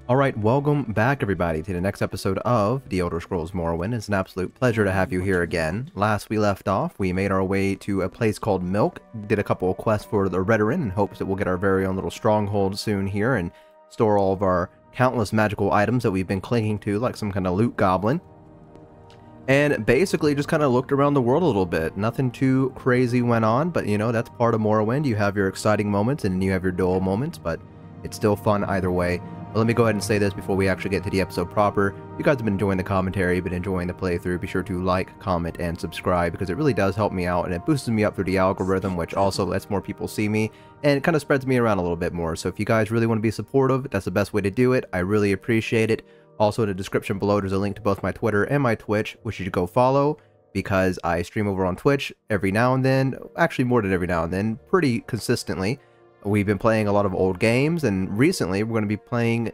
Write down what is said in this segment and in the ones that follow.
Alright, welcome back everybody to the next episode of The Elder Scrolls Morrowind. It's an absolute pleasure to have you here again. Last we left off, we made our way to a place called Milk, did a couple of quests for the Redoran in hopes that we'll get our very own little stronghold soon here and store all of our countless magical items that we've been clinging to like some kind of loot goblin. And basically just kind of looked around the world a little bit. Nothing too crazy went on, but you know, that's part of Morrowind. You have your exciting moments and you have your dull moments, but it's still fun either way. But let me go ahead and say this before we actually get to the episode proper. If you guys have been enjoying the commentary, been enjoying the playthrough, be sure to like, comment, and subscribe because it really does help me out and it boosts me up through the algorithm, which also lets more people see me and it kind of spreads me around a little bit more. So if you guys really want to be supportive, that's the best way to do it. I really appreciate it. Also in the description below, there's a link to both my Twitter and my Twitch, which you should go follow because I stream over on Twitch every now and then, actually more than every now and then, pretty consistently. We've been playing a lot of old games, and recently we're going to be playing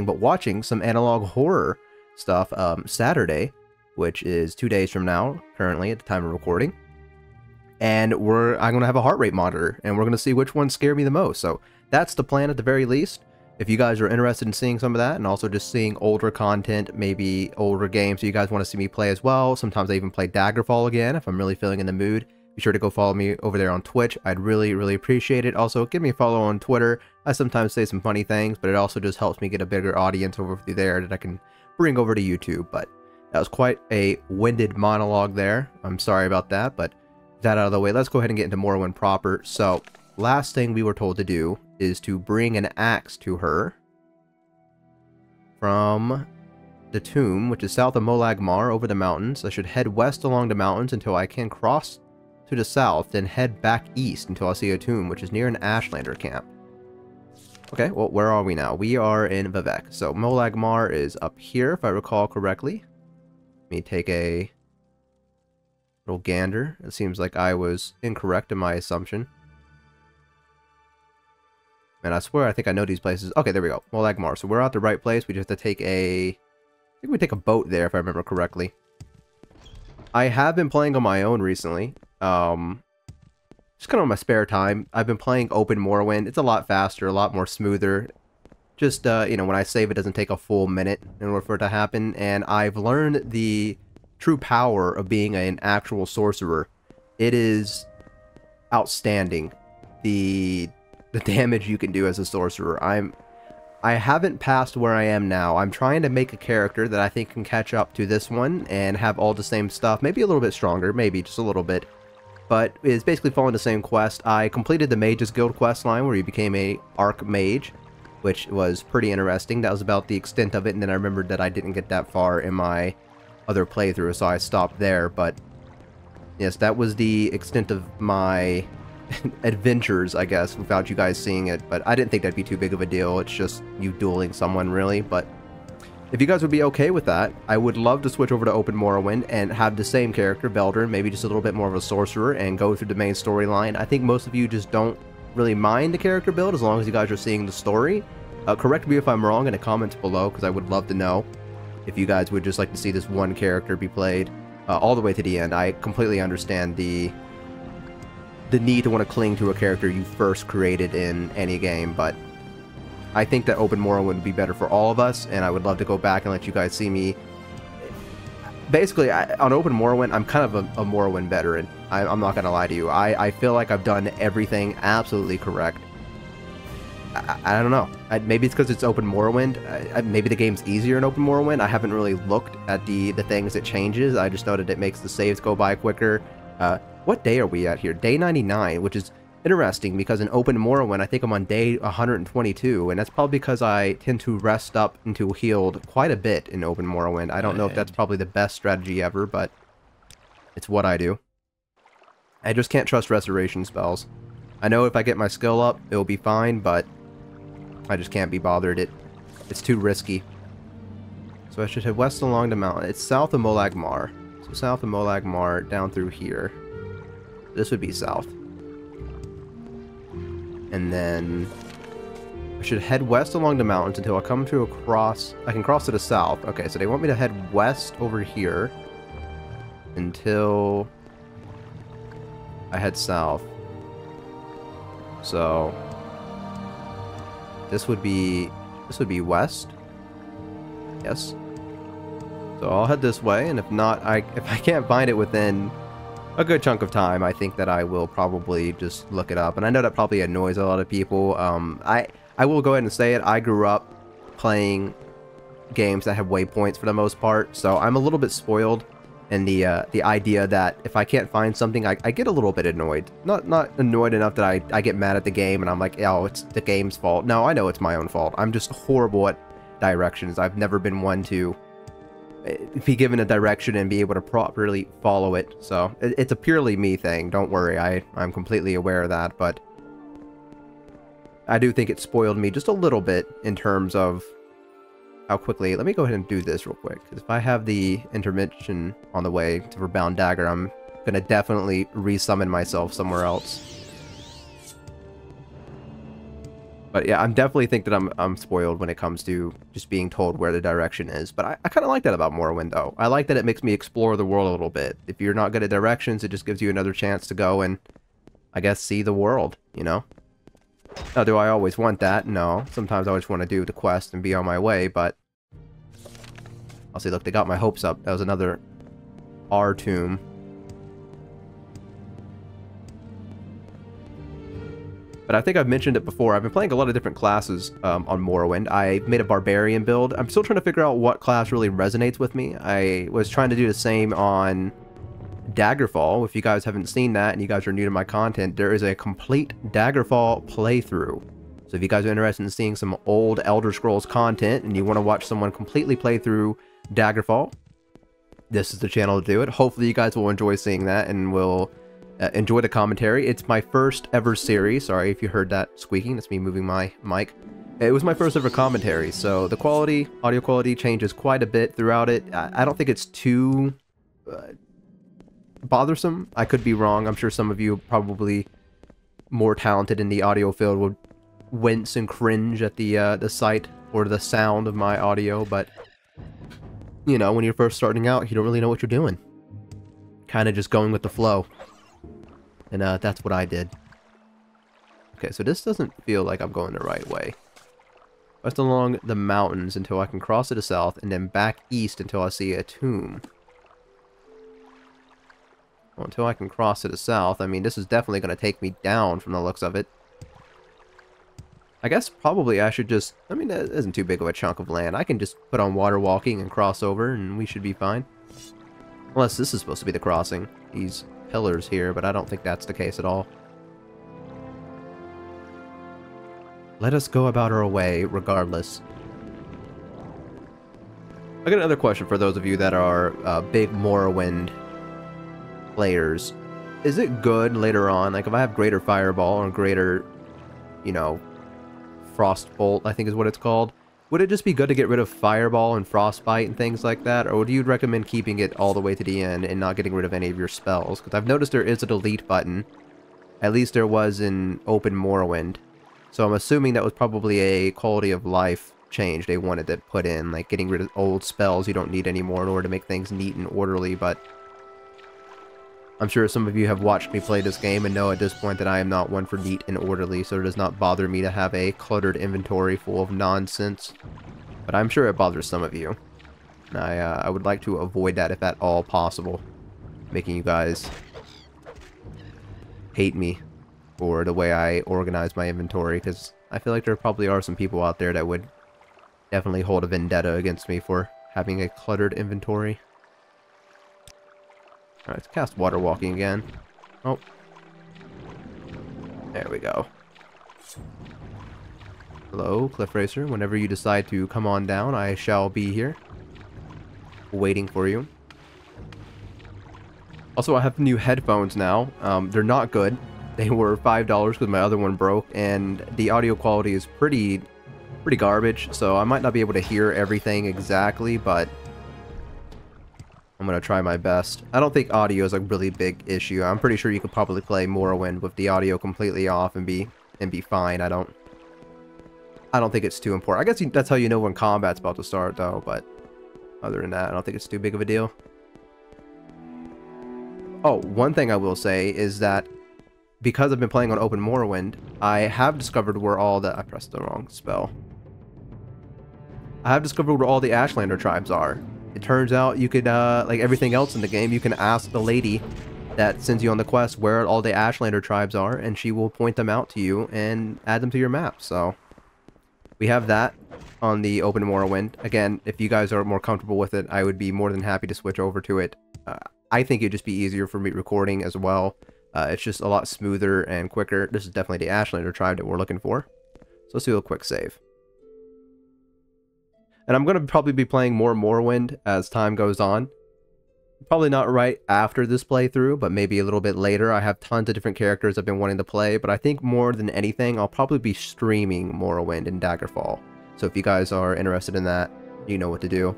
watching some analog horror stuff Saturday, which is 2 days from now, currently at the time of recording. And I'm going to have a heart rate monitor, and we're going to see which ones scare me the most. So that's the plan at the very least. If you guys are interested in seeing some of that, and also just seeing older content, maybe older games that you guys want to see me play as well. Sometimes I even play Daggerfall again if I'm really feeling in the mood. Be sure to go follow me over there on Twitch. I'd really, really appreciate it. Also, give me a follow on Twitter. I sometimes say some funny things, but it also just helps me get a bigger audience over there that I can bring over to YouTube. But that was quite a winded monologue there. I'm sorry about that, but that out of the way, let's go ahead and get into Morrowind proper. So, last thing we were told to do is to bring an axe to her from the tomb, which is south of Molag Mar over the mountains. I should head west along the mountains until I can cross to the south, then head back east until I see a tomb, which is near an Ashlander camp. Okay, well, where are we now? We are in Vivec. So Molag Mar is up here, if I recall correctly. Let me take a little gander. It seems like I was incorrect in my assumption. And I swear I think I know these places. Okay, there we go. Molag Mar. So we're at the right place. We just have to take a... I think we take a boat there, if I remember correctly. I have been playing on my own recently. Just kind of on my spare time. I've been playing Open Morrowind. It's a lot faster, a lot more smoother. Just, you know, when I save it doesn't take a full minute in order for it to happen. And I've learned the true power of being an actual sorcerer. It is outstanding. The damage you can do as a sorcerer. I haven't passed where I am now. I'm trying to make a character that I think can catch up to this one and have all the same stuff. Maybe a little bit stronger, maybe just a little bit. But it's basically following the same quest. I completed the Mages Guild quest line where you became a Archmage, which was pretty interesting. That was about the extent of it, and then I remembered that I didn't get that far in my other playthrough, so I stopped there. But yes, that was the extent of my adventures, I guess, without you guys seeing it. But I didn't think that'd be too big of a deal. It's just you dueling someone, really. But if you guys would be okay with that, I would love to switch over to Open Morrowind and have the same character, Beldrin, maybe just a little bit more of a sorcerer, and go through the main storyline. I think most of you just don't really mind the character build as long as you guys are seeing the story. Correct me if I'm wrong in the comments below, because I would love to know if you guys would just like to see this one character be played all the way to the end. I completely understand the need to want to cling to a character you first created in any game, but I think that Open Morrowind would be better for all of us, and I would love to go back and let you guys see me. Basically, on Open Morrowind, I'm kind of a Morrowind veteran. I'm not going to lie to you. I feel like I've done everything absolutely correct. I don't know. Maybe it's because it's Open Morrowind. Maybe the game's easier in Open Morrowind. I haven't really looked at the things it changes. I just noted it makes the saves go by quicker. What day are we at here? Day 99, which is interesting because in Open Morrowind, I think I'm on day 122, and that's probably because I tend to rest up until healed quite a bit in Open Morrowind. I don't know if that's probably the best strategy ever, but it's what I do. I just can't trust restoration spells. I know if I get my skill up, it'll be fine, but I just can't be bothered. It's too risky. So I should head west along the mountain. It's south of Molag Mar. So south of Molag Mar, down through here. This would be south. And then I should head west along the mountains until I come to I can cross to the south. Okay, so they want me to head west over here until I head south. So this would be This would be west. Yes. So I'll head this way, and if not, if I can't find it within a good chunk of time, I think that I will probably just look it up. And I know that probably annoys a lot of people. I will go ahead and say it. I grew up playing games that have waypoints for the most part, so I'm a little bit spoiled in the idea that if I can't find something, I get a little bit annoyed. Not annoyed enough that I get mad at the game and I'm like, oh, it's the game's fault. No, I know it's my own fault. I'm just horrible at directions. I've never been one to be given a direction and be able to properly follow it. So it's a purely me thing. Don't worry, I'm completely aware of that, but I do think it spoiled me just a little bit in terms of how quickly. Let me go ahead and do this real quick, because if I have the intermission on the way for Bound Dagger, I'm gonna definitely resummon myself somewhere else. But yeah, I'm definitely think that I'm spoiled when it comes to just being told where the direction is. But I kind of like that about Morrowind, though. I like that it makes me explore the world a little bit. If you're not good at directions, it just gives you another chance to go and, I guess, see the world, you know? Now, do I always want that? No. Sometimes I just want to do the quest and be on my way, but I'll see, look, they got my hopes up. That was another R tomb. But I think I've mentioned it before. I've been playing a lot of different classes on Morrowind. I made a barbarian build. I'm still trying to figure out what class really resonates with me. I was trying to do the same on Daggerfall. If you guys haven't seen that and you guys are new to my content, there is a complete Daggerfall playthrough. So if you guys are interested in seeing some old Elder Scrolls content and you want to watch someone completely play through Daggerfall, this is the channel to do it. Hopefully you guys will enjoy seeing that and will enjoy the commentary. It's my first ever series. Sorry if you heard that squeaking. That's me moving my mic. It was my first ever commentary, so the quality, audio quality changes quite a bit throughout it. I don't think it's too bothersome. I could be wrong. I'm sure some of you probably more talented in the audio field would wince and cringe at the sight or the sound of my audio, but you know, when you're first starting out, you don't really know what you're doing. Kind of just going with the flow. And that's what I did. Okay, so this doesn't feel like I'm going the right way. West along the mountains until I can cross to the south, and then back east until I see a tomb. Well, until I can cross to the south, I mean, this is definitely going to take me down from the looks of it. I guess probably I should just... I mean, that isn't too big of a chunk of land. I can just put on water walking and cross over, and we should be fine. Unless this is supposed to be the crossing. These pillars here, but I don't think that's the case at all. Let us go about our way, regardless. I got another question for those of you that are big Morrowind players. Is it good later on, like if I have greater fireball or greater, you know, frostbolt, I think is what it's called, would it just be good to get rid of fireball and frostbite and things like that, or would you recommend keeping it all the way to the end and not getting rid of any of your spells? Because I've noticed there is a delete button. At least there was in Open Morrowind. So I'm assuming that was probably a quality of life change they wanted to put in, like getting rid of old spells you don't need anymore in order to make things neat and orderly, but I'm sure some of you have watched me play this game and know at this point that I am not one for neat and orderly, so it does not bother me to have a cluttered inventory full of nonsense. But I'm sure it bothers some of you. And I would like to avoid that if at all possible. Making you guys hate me for the way I organize my inventory, because I feel like there probably are some people out there that would definitely hold a vendetta against me for having a cluttered inventory. Alright, let's cast water walking again. Oh. There we go. Hello, Cliff Racer. Whenever you decide to come on down, I shall be here. Waiting for you. Also, I have new headphones now. They're not good. They were $5 because my other one broke, and the audio quality is pretty garbage, so I might not be able to hear everything exactly, but I'm going to try my best. I don't think audio is a really big issue. I'm pretty sure you could probably play Morrowind with the audio completely off and be fine. I don't think it's too important. I guess that's how you know when combat's about to start, though, but other than that, I don't think it's too big of a deal. Oh, one thing I will say is that because I've been playing on Open Morrowind, I have discovered where all the... I pressed the wrong spell. I have discovered where all the Ashlander tribes are. It turns out you could, like everything else in the game, you can ask the lady that sends you on the quest where all the Ashlander tribes are, and she will point them out to you and add them to your map. So we have that on the Open Morrowind. Again, if you guys are more comfortable with it, I would be more than happy to switch over to it. I think it'd just be easier for me recording as well. It's just a lot smoother and quicker. This is definitely the Ashlander tribe that we're looking for. So let's do a quick save. And I'm going to probably be playing more Morrowind as time goes on. Probably not right after this playthrough, but maybe a little bit later. I have tons of different characters I've been wanting to play, but I think more than anything, I'll probably be streaming Morrowind and Daggerfall. So if you guys are interested in that, you know what to do.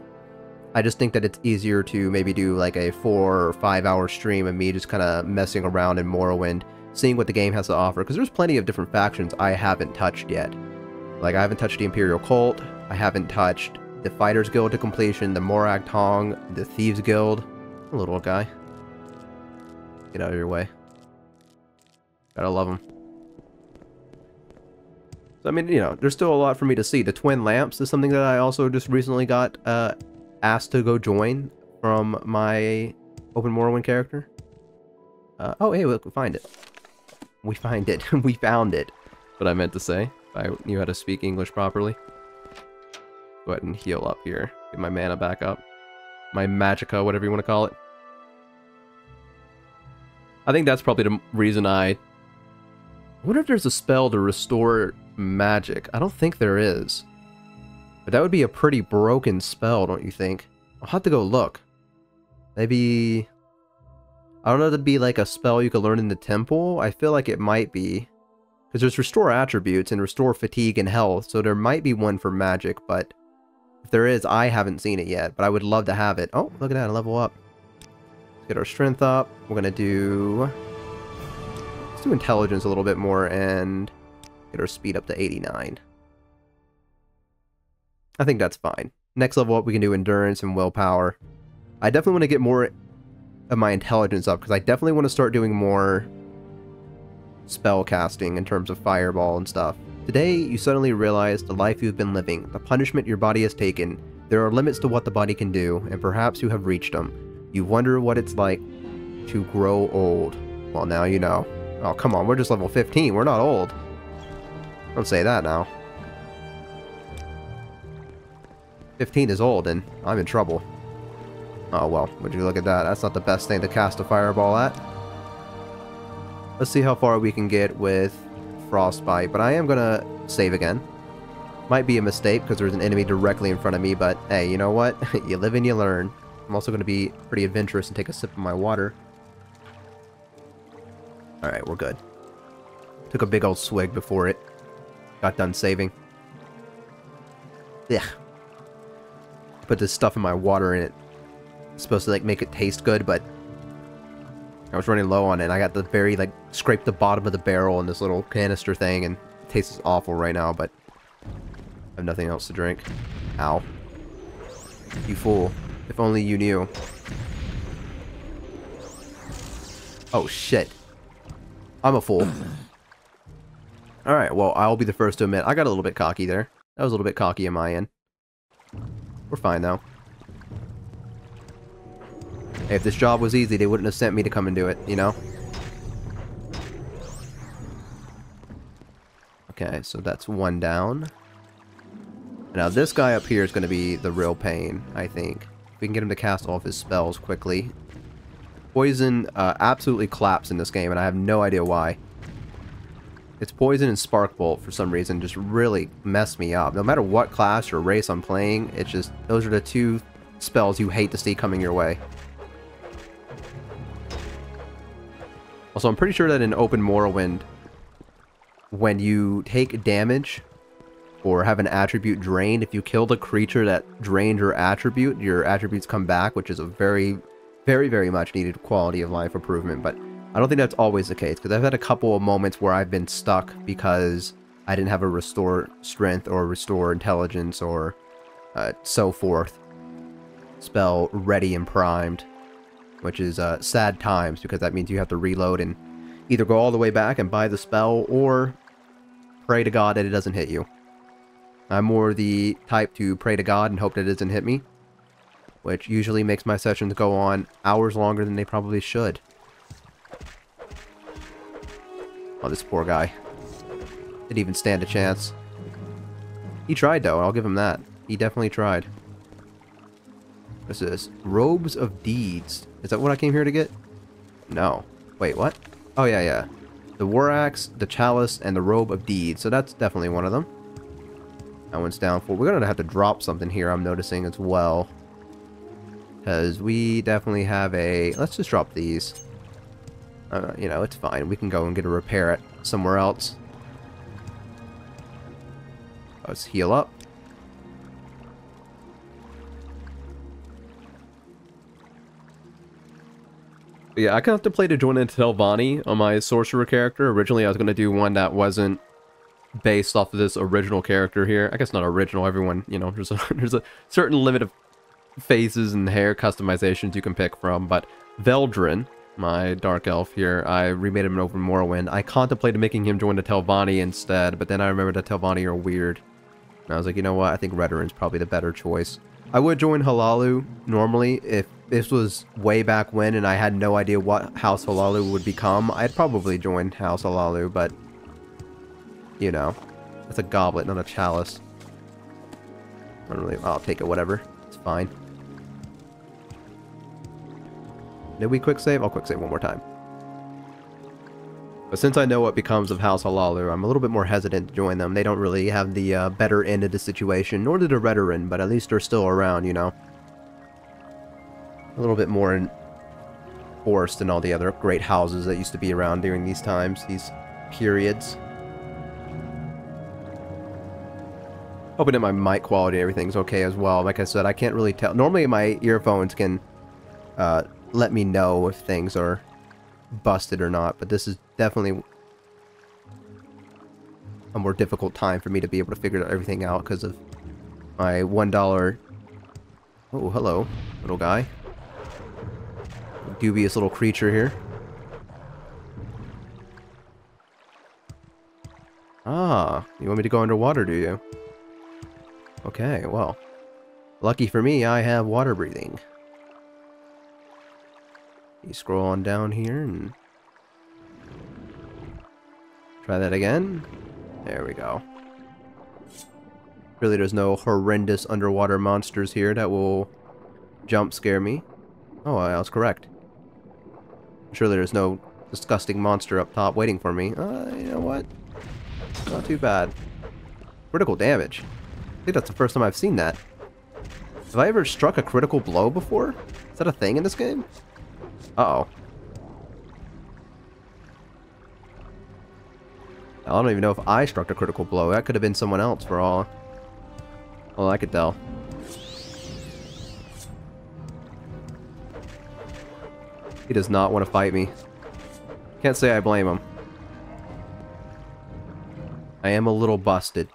I just think that it's easier to maybe do like a 4 or 5 hour stream of me just kind of messing around in Morrowind, seeing what the game has to offer, because there's plenty of different factions I haven't touched yet. Like, I haven't touched the Imperial Cult, I haven't touched the Fighters Guild to completion, the Morag Tong, the Thieves Guild. A little guy. Get out of your way. Gotta love him. So, I mean, you know, there's still a lot for me to see. The Twin Lamps is something that I also just recently got asked to go join from my Open Morrowind character. Oh, hey, look, we find it. We find it. We found it. What I meant to say. If I knew how to speak English properly. Go ahead and heal up here. Get my mana back up. My magicka, whatever you want to call it. I think that's probably the reason I wonder if there's a spell to restore magic. I don't think there is. But that would be a pretty broken spell, don't you think? I'll have to go look. Maybe... I don't know if it'd be like a spell you could learn in the temple. I feel like it might be. Because there's restore attributes and restore fatigue and health. So there might be one for magic, but... if there is, I haven't seen it yet, but I would love to have it. Oh, look at that, level up. Let's get our strength up. We're gonna do... let's do intelligence a little bit more and get our speed up to 89. I think that's fine. Next level up, we can do endurance and willpower. I definitely want to get more of my intelligence up, because I definitely want to start doing more spell casting in terms of fireball and stuff. Today, you suddenly realize the life you've been living, the punishment your body has taken. There are limits to what the body can do, and perhaps you have reached them. You wonder what it's like to grow old. Well, now you know. Oh, come on, we're just level 15. We're not old. Don't say that now. 15 is old, and I'm in trouble. Oh, well, would you look at that? That's not the best thing to cast a fireball at. Let's see how far we can get with Frostbite, but I am gonna save again. Might be a mistake because there's an enemy directly in front of me, but hey, you know what? You live and you learn. I'm also gonna be pretty adventurous and take a sip of my water. Alright, we're good. Took a big old swig before it got done saving. Ugh. Put this stuff in my water and it's supposed to like make it taste good, but I was running low on it, and I got the very, like, scraped the bottom of the barrel in this little canister thing, and it tastes awful right now, but I have nothing else to drink. Ow. You fool. If only you knew. Oh, shit. I'm a fool. Alright, well, I'll be the first to admit, I got a little bit cocky there. That was a little bit cocky on my end. We're fine, though. Hey, if this job was easy, they wouldn't have sent me to come and do it, you know? Okay, so that's one down. Now, this guy up here is going to be the real pain, I think. If we can get him to cast all of his spells quickly. Poison absolutely claps in this game, and I have no idea why. It's Poison and Spark Bolt, for some reason, just really mess me up. No matter what class or race I'm playing, it's just, those are the two spells you hate to see coming your way. Also, I'm pretty sure that in Open Morrowind, when you take damage or have an attribute drained, if you killed a creature that drained your attributes come back, which is a very, very, very much needed quality of life improvement. But I don't think that's always the case, because I've had a couple of moments where I've been stuck because I didn't have a restore strength or restore intelligence or so forth spell ready and primed. Which is sad times, because that means you have to reload and either go all the way back and buy the spell, or pray to God that it doesn't hit you. I'm more the type to pray to God and hope that it doesn't hit me, which usually makes my sessions go on hours longer than they probably should. Oh, this poor guy. Didn't even stand a chance. He tried, though. I'll give him that. He definitely tried. What's this? Robes of Deeds. Is that what I came here to get? No. Wait, what? Oh, yeah, yeah. The War Axe, the Chalice, and the Robe of Deeds. So that's definitely one of them. That one's down for. We're going to have to drop something here, I'm noticing as well. Because we definitely have a... Let's just drop these. You know, it's fine. We can go and get a repair it somewhere else. Let's heal up. Yeah, I contemplated joining Telvanni on my sorcerer character. Originally, I was going to do one that wasn't based off of this original character here. I guess not original. Everyone, you know, there's a certain limit of faces and hair customizations you can pick from. But Veldrin, my dark elf here, I remade him over Morrowind. I contemplated making him join the Telvanni instead, but then I remembered that Telvanni are weird. And I was like, you know what? I think Redoran's probably the better choice. I would join Hlaalu normally if this was way back when and I had no idea what House Hlaalu would become. I'd probably join House Hlaalu, but you know, it's a goblet, not a chalice. I don't really. I'll take it. Whatever. It's fine. Did we quick save? I'll quick save one more time. But since I know what becomes of House Hlaalu, I'm a little bit more hesitant to join them. They don't really have the better end of the situation, nor did the Redoran, but at least they're still around, you know. A little bit more enforced than all the other great houses that used to be around during these times, these periods. Hoping that my mic quality and everything's okay as well. Like I said, I can't really tell. Normally my earphones can let me know if things are busted or not, but this is definitely a more difficult time for me to be able to figure everything out because of my $1. Oh, hello, little guy. Dubious little creature here. Ah, you want me to go underwater, do you? Okay, well, lucky for me, I have water breathing. You scroll on down here and try that again. There we go. Really, there's no horrendous underwater monsters here that will jump scare me. Oh, I was correct. Surely there's no disgusting monster up top waiting for me. You know what? Not too bad. Critical damage. I think that's the first time I've seen that. Have I ever struck a critical blow before? Is that a thing in this game? Uh-oh. I don't even know if I struck a critical blow. That could have been someone else for all I could tell. He does not want to fight me. Can't say I blame him. I am a little busted.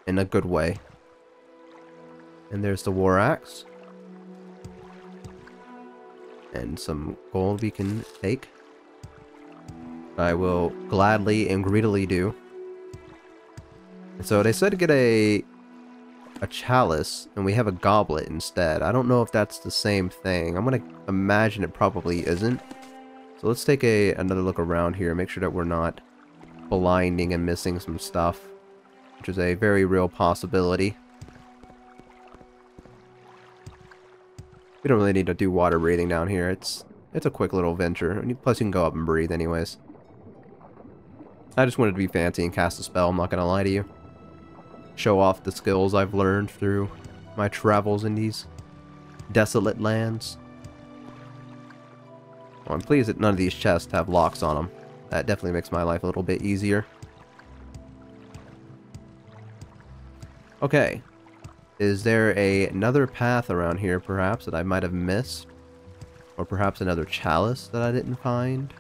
In a good way. And there's the War Axe. And some gold we can take. I will gladly and greedily do. And so they said to get a chalice, and we have a goblet instead. I don't know if that's the same thing. I'm gonna imagine it probably isn't. So let's take another look around here, make sure that we're not blinding and missing some stuff, which is a very real possibility. We don't really need to do water breathing down here. It's a quick little venture. Plus you can go up and breathe anyways. I just wanted to be fancy and cast a spell, I'm not gonna lie to you. Show off the skills I've learned through my travels in these desolate lands. Well, I'm pleased that none of these chests have locks on them. That definitely makes my life a little bit easier. Okay. Is there another path around here, perhaps, that I might have missed? Or perhaps another chalice that I didn't find?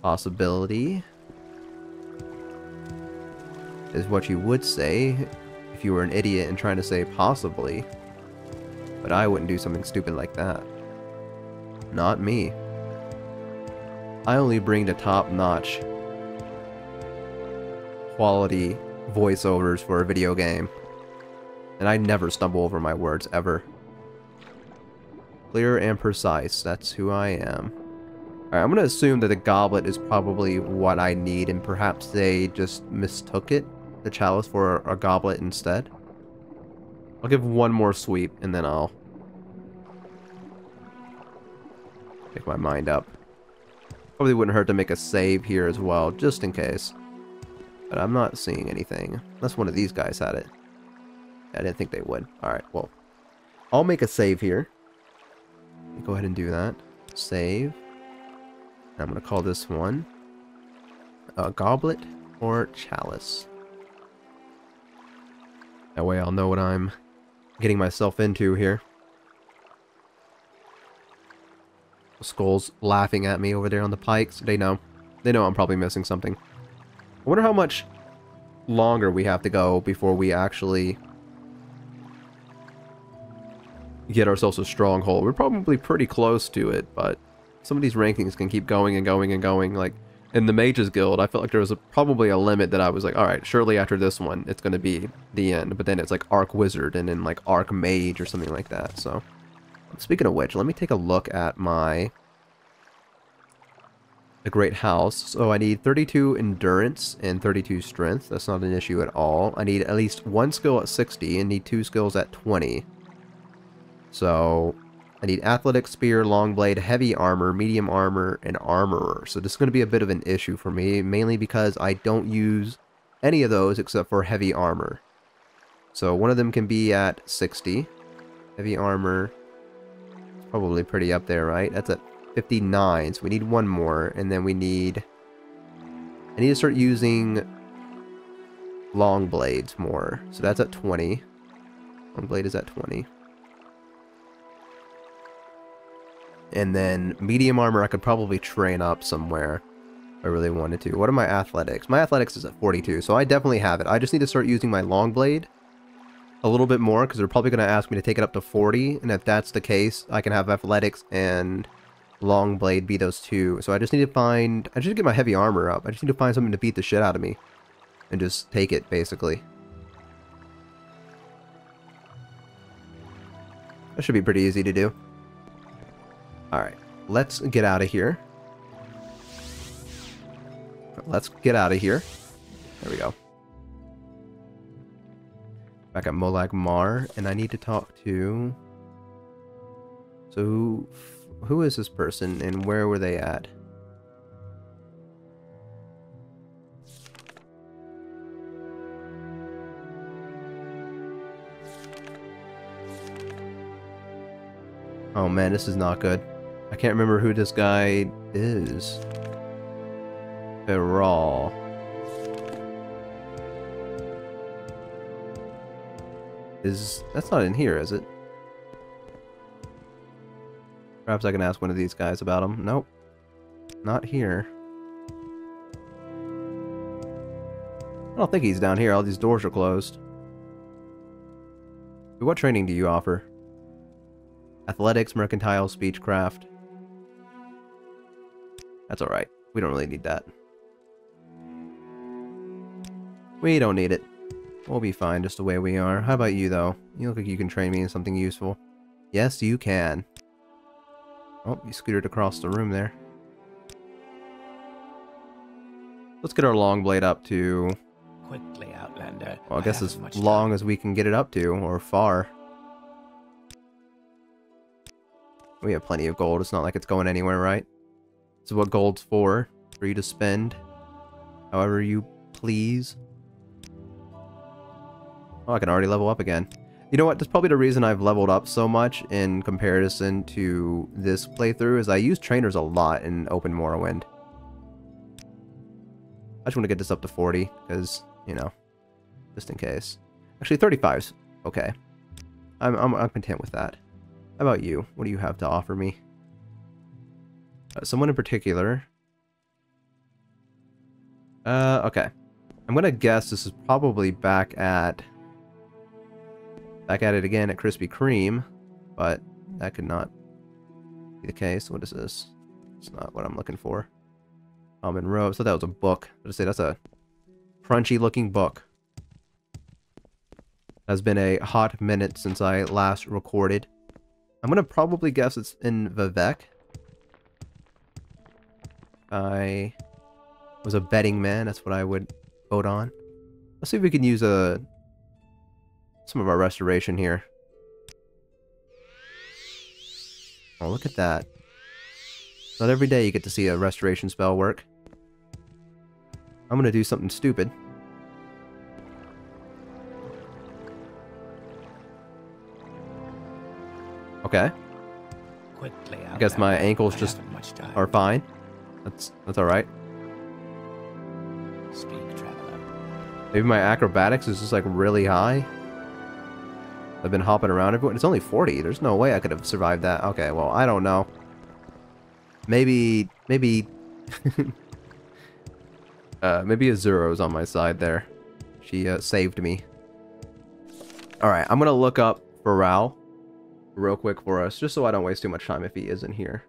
Possibility is what you would say if you were an idiot and trying to say possibly. But I wouldn't do something stupid like that. Not me. I only bring the top-notch quality voiceovers for a video game. And I never stumble over my words, ever. Clear and precise, that's who I am. Alright, I'm gonna assume that the goblet is probably what I need, and perhaps they just mistook it, the chalice, for a goblet instead. I'll give one more sweep, and then I'll make my mind up. Probably wouldn't hurt to make a save here as well, just in case. But I'm not seeing anything. Unless one of these guys had it. I didn't think they would. Alright, well. I'll make a save here. Go ahead and do that. Save. And I'm going to call this one a goblet or chalice. That way I'll know what I'm getting myself into here. Skull's laughing at me over there on the pikes. They know. They know I'm probably missing something. I wonder how much longer we have to go before we actually get ourselves a stronghold. We're probably pretty close to it, but some of these rankings can keep going and going and going. Like, in the Mages Guild, I felt like there was probably a limit that I was like, alright, surely after this one, it's going to be the end. But then it's like Arc Wizard and then like Arc Mage or something like that, so... Speaking of which, let me take a look at the Great House. So I need 32 Endurance and 32 Strength. That's not an issue at all. I need at least one skill at 60 and need 2 skills at 20. So I need Athletics, Spear, Long Blade, Heavy Armor, Medium Armor, and Armorer. So this is going to be a bit of an issue for me, mainly because I don't use any of those except for Heavy Armor. So one of them can be at 60. Heavy Armor... probably pretty up there, right? That's at 59, so we need one more, and then we need... I need to start using long blades more. So that's at 20. Long blade is at 20. And then medium armor I could probably train up somewhere if I really wanted to. What are my athletics? My athletics is at 42, so I definitely have it. I just need to start using my long blade a little bit more, because they're probably going to ask me to take it up to 40, and if that's the case, I can have athletics and long blade be those two. So I just need to find... I just need to get my heavy armor up. I just need to find something to beat the shit out of me. And just take it, basically. That should be pretty easy to do. Alright, let's get out of here. Let's get out of here. There we go. Back at Molag Mar, and I need to talk to... So, who is this person, and where were they at? Oh man, this is not good. I can't remember who this guy is. Beral. That's not in here, is it? Perhaps I can ask one of these guys about him. Nope. Not here. I don't think he's down here. All these doors are closed. What training do you offer? Athletics, Mercantile, Speechcraft. That's alright. We don't really need that. We don't need it. We'll be fine just the way we are. How about you, though? You look like you can train me in something useful. Yes, you can. Oh, you scooted across the room there. Let's get our long blade up to... Quickly, Outlander. Well, I guess as long as we can get it up to, or far. We have plenty of gold. It's not like it's going anywhere, right? This is what gold's for you to spend however you please. Oh, I can already level up again. You know what? That's probably the reason I've leveled up so much in comparison to this playthrough, is I use trainers a lot in Open Morrowind. I just want to get this up to 40, because, you know, just in case. Actually, 35's okay. I'm content with that. How about you? What do you have to offer me? Someone in particular. Okay. I'm gonna guess this is probably back at it again at Krispy Kreme, but that could not be the case. What is this? It's not what I'm looking for. Almond Row. So that was a book. Let's say that's a crunchy looking book. Has been a hot minute since I last recorded. I'm gonna probably guess it's in Vivec. I was a betting man, that's what I would vote on. Let's see if we can use some of our restoration here. Oh, look at that. Not every day you get to see a restoration spell work. I'm gonna do something stupid. Okay. Quickly, I guess my ankles just are fine. That's alright. Speak, traveler. Maybe my acrobatics is just like really high. I've been hopping around everywhere. It's only 40. There's no way I could have survived that. Okay, well, I don't know. Maybe maybe Azuro's on my side there. She saved me. Alright, I'm gonna look up Pharao real quick for us, just so I don't waste too much time if he isn't here.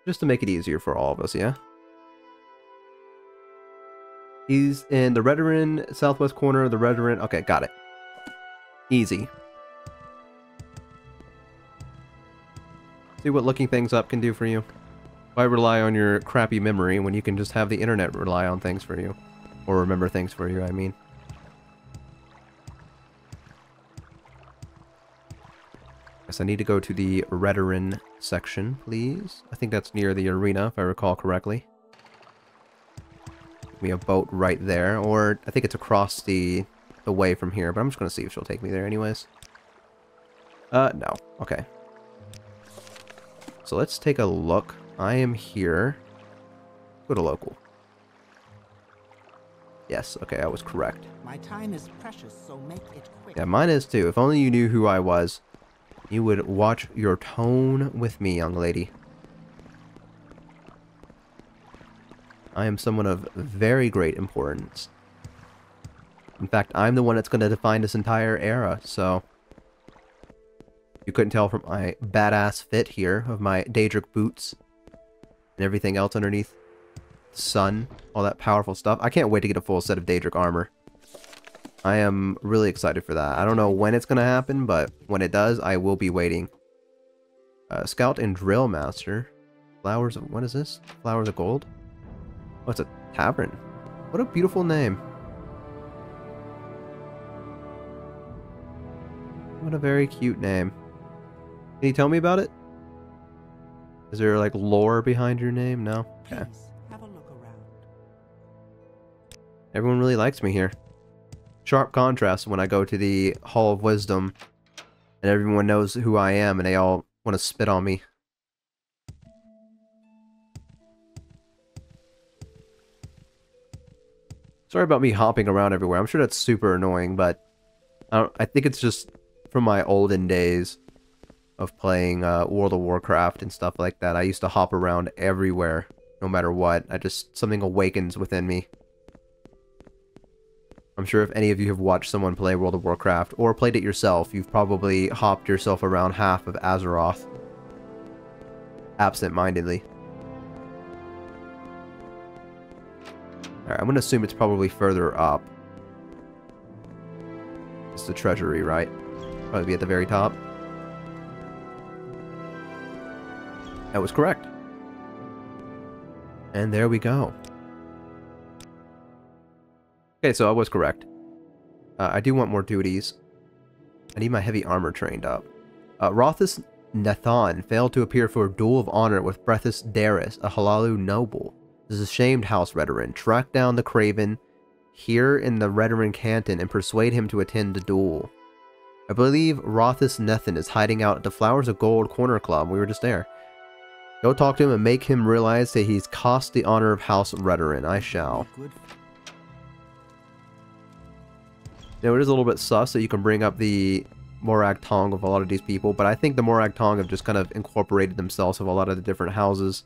Just to make it easier for all of us, yeah? He's in the Redoran, southwest corner of the Redoran. Okay, got it. Easy. See what looking things up can do for you. Why rely on your crappy memory when you can just have the internet rely on things for you? Or remember things for you, I mean. Guess I need to go to the Redoran section, please. I think that's near the arena, if I recall correctly. We have a boat right there, or I think it's across the way from here, but I'm just going to see if she'll take me there anyways. No. Okay. So let's take a look. I am here. Go to local. Yes, okay, I was correct. My time is precious, so make it quick. Yeah, mine is too. If only you knew who I was, you would watch your tone with me, young lady. I am someone of very great importance. In fact, I'm the one that's going to define this entire era, so... You couldn't tell from my badass fit here of my Daedric boots and everything else underneath. Sun, all that powerful stuff. I can't wait to get a full set of Daedric armor. I am really excited for that. I don't know when it's going to happen, but when it does, I will be waiting. Scout and Drill Master. Flowers of... What is this? Flowers of Gold? Oh, it's a tavern. What a beautiful name. What a very cute name. Can you tell me about it? Is there like lore behind your name? No? Okay. Please, have a look around. Everyone really likes me here. Sharp contrast when I go to the Hall of Wisdom and everyone knows who I am and they all want to spit on me. Sorry about me hopping around everywhere. I'm sure that's super annoying, but I think it's just from my olden days of playing World of Warcraft and stuff like that. I used to hop around everywhere, no matter what. Something awakens within me. I'm sure if any of you have watched someone play World of Warcraft, or played it yourself, you've probably hopped yourself around half of Azeroth. Absent-mindedly. Alright, I'm gonna assume it's probably further up. It's the treasury, right? Probably be at the very top. That was correct. And there we go. Okay, so I was correct. I do want more duties. I need my heavy armor trained up. Rothus Nathan failed to appear for a duel of honor with Brethus Darius, a Halalu noble. This is a shamed House Redoran. Track down the Craven here in the Redoran Canton and persuade him to attend the duel. I believe Rothus Nathan is hiding out at the Flowers of Gold Corner Club. We were just there. Go talk to him and make him realize that he's cost the honor of House Redoran. I shall. Now, it is a little bit sus that you can bring up the Morag Tong of a lot of these people, but I think the Morag Tong have just kind of incorporated themselves with a lot of the different houses